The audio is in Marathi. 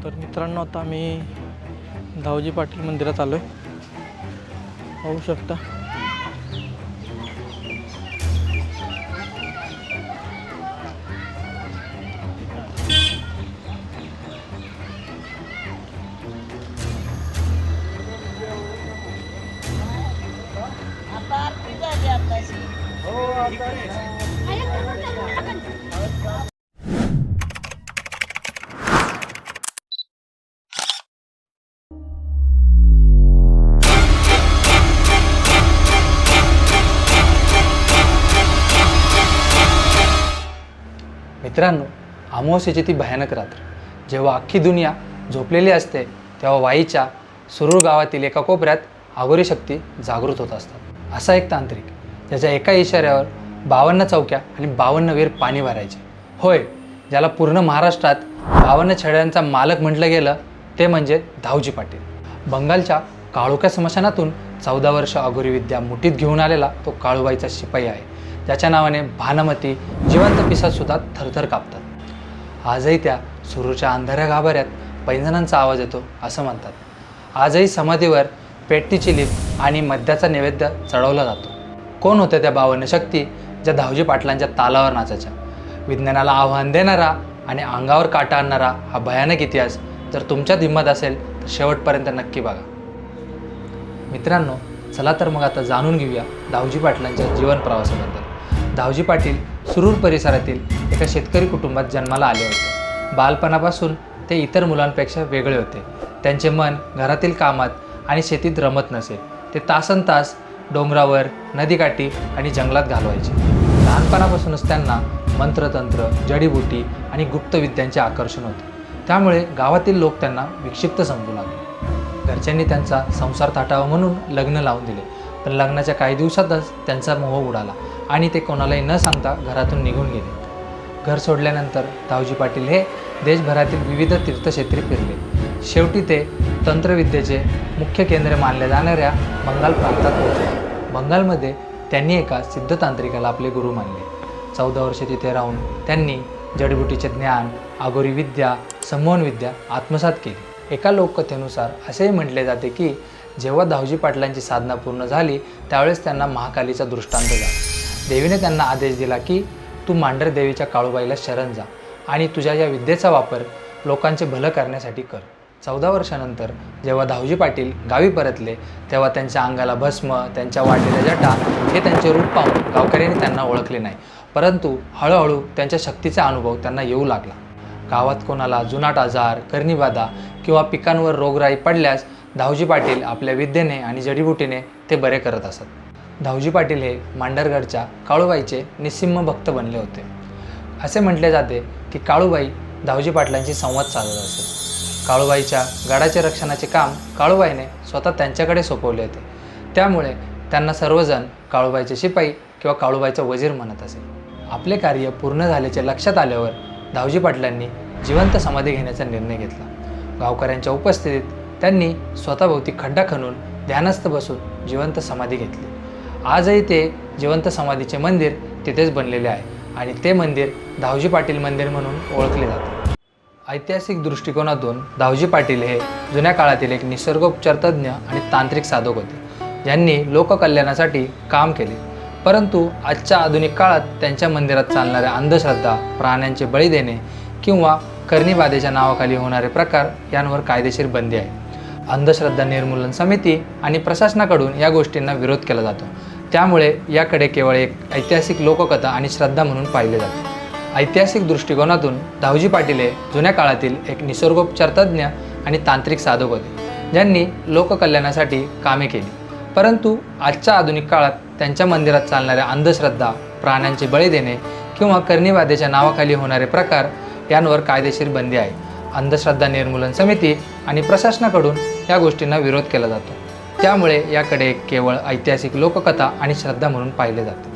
तर मित्रांनो, आता आम्ही दाऊजी पाटील मंदिरात आलो आहे, पाहू शकता. मित्रांनो, अमावस्येची ती भयानक रात्र जेव्हा अख्खी दुनिया झोपलेली असते, तेव्हा वाईच्या सुरूर गावातील एका कोपऱ्यात अघोरी शक्ती जागृत होत असतात. असा एक तांत्रिक ज्याच्या एका इशाऱ्यावर 52 चौक्या आणि 52 वीर पाणी भरायचे. होय, ज्याला पूर्ण महाराष्ट्रात 52 छड्यांचा मालक म्हटलं गेलं ते म्हणजे दाऊजी पाटील. बंगालच्या काळोख्या स्मशानातून 14 वर्ष अघोरी विद्या मुठीत घेऊन आलेला तो काळूबाईचा शिपाई आहे, ज्याच्या नावाने भानमती जिवंत पिसासुद्धा थरथर कापतात. आजही त्या सुरूच्या अंधाऱ्या गाभाऱ्यात पैंजणांचा आवाज येतो असं म्हणतात. आजही समाधीवर पेटतीची लीप आणि मद्याचा नैवेद्य चढवला जातो. कोण होत्या त्या 52 शक्ती ज्या दाऊजी पाटलांच्या तालावर नाचायच्या? विज्ञानाला आव्हान देणारा आणि अंगावर काटा आणणारा हा भयानक इतिहास जर तुमच्यात हिंमत असेल तर शेवटपर्यंत नक्की बघा. मित्रांनो, चला तर मग आता जाणून घेऊया दाऊजी पाटलांच्या जीवन प्रवासाबद्दल. दाऊजी पाटील सुरूर परिसरातील एका शेतकरी कुटुंबात जन्माला आले होते. बालपणापासून ते इतर मुलांपेक्षा वेगळे होते. त्यांचे मन घरातील कामात आणि शेतीत रमत नसे. ते तासनतास डोंगरावर, नदीकाठी आणि जंगलात घालवायचे. लहानपणापासूनच त्यांना मंत्रतंत्र, जडीबुटी आणि गुप्तविद्यांचे आकर्षण होते. त्यामुळे गावातील लोक त्यांना विक्षिप्त समजू लागले. घरच्यांनी त्यांचा संसार थाटावा म्हणून लग्न लावून दिले, पण लग्नाच्या काही दिवसातच त्यांचा मोह उडाला आणि ते कोणालाही न सांगता घरातून निघून गेले. घर सोडल्यानंतर दाऊजी पाटील हे देशभरातील विविध तीर्थक्षेत्री फिरले. शेवटी ते तंत्रविद्येचे मुख्य केंद्र मानल्या जाणाऱ्या बंगाल प्रांतात पोहोचले. बंगालमध्ये त्यांनी एका सिद्धतांत्रिकाला आपले गुरु मानले. 14 वर्षे तिथे राहून त्यांनी जडीबुटीचे ज्ञान, अघोरी विद्या, संमोहन विद्या आत्मसात केली. एका लोककथेनुसार असेही म्हटले जाते की जेव्हा दाऊजी पाटलांची साधना पूर्ण झाली त्यावेळेस त्यांना महाकालीचा दृष्टांत झाला. देवीने त्यांना आदेश दिला की तू मांढर देवीच्या काळूबाईला शरण जा आणि तुझ्या या विद्येचा वापर लोकांचे भलं करण्यासाठी कर. 14 वर्षानंतर जेव्हा दाऊजी पाटील गावी परतले तेव्हा त्यांच्या अंगाला भस्म, त्यांच्या वाढलेल्या जटा हे त्यांचे रूप पाहून गावकऱ्यांनी त्यांना ओळखले नाही, परंतु हळूहळू त्यांच्या शक्तीचा अनुभव त्यांना येऊ लागला. गावात कोणाला जुनाट आजार, कर्णीबाधा किंवा पिकांवर रोगराई पडल्यास दाऊजी पाटील आपल्या विद्येने आणि जडीबुटीने ते बरे करत असत. दाऊजी पाटील हे मांढरगडच्या काळूबाईचे निस्सिम भक्त बनले होते. असे म्हटले जाते की काळूबाई दाऊजी पाटलांशी संवाद साधत असे. काळूबाईच्या गडाचे रक्षणाचे काम काळूबाईने स्वतः त्यांच्याकडे सोपवले होते. त्यामुळे त्यांना सर्वजण काळूबाईचे शिपाई किंवा काळूबाईचा वजीर म्हणत असे. आपले कार्य पूर्ण झाल्याचे लक्षात आल्यावर दाऊजी पाटलांनी जिवंत समाधी घेण्याचा निर्णय घेतला. गावकऱ्यांच्या उपस्थितीत त्यांनी स्वतःभोवती खड्डा खणून ध्यानस्थ बसून जिवंत समाधी घेतली. आजही ते जिवंत समाधीचे मंदिर तिथेच बनलेले आहे आणि ते मंदिर दाऊजी पाटील मंदिर म्हणून ओळखले जाते. ऐतिहासिक दृष्टिकोनातून दाऊजी पाटील हे जुन्या काळातील एक निसर्गोपचार तज्ज्ञ आणि तांत्रिक साधक होते, ज्यांनी लोककल्याणासाठी काम केले. परंतु आजच्या आधुनिक काळात त्यांच्या मंदिरात चालणाऱ्या अंधश्रद्धा, प्राण्यांचे बळी देणे किंवा कर्णीबाधेच्या नावाखाली होणारे प्रकार यांवर कायदेशीर बंदी आहे. अंधश्रद्धा निर्मूलन समिती आणि प्रशासनाकडून या गोष्टींना विरोध केला जातो. त्यामुळे याकडे केवळ एक ऐतिहासिक लोककथा आणि श्रद्धा म्हणून पाहिले जाते. ऐतिहासिक दृष्टिकोनातून दाऊजी पाटील हे जुन्या काळातील एक निसर्गोपचार तज्ज्ञ आणि तांत्रिक साधक होते, ज्यांनी लोककल्याणासाठी कामे केली. परंतु आजच्या आधुनिक काळात त्यांच्या मंदिरात चालणाऱ्या अंधश्रद्धा, प्राण्यांचे बळी देणे किंवा कर्णीबाधेच्या नावाखाली होणारे प्रकार यांवर कायदेशीर बंदी आहे. अंधश्रद्धा निर्मूलन समिती आणि प्रशासनाकडून या गोष्टींना विरोध केला जातो. त्यामुळे याकडे केवळ ऐतिहासिक लोककथा आणि श्रद्धा म्हणून पाहिले जाते.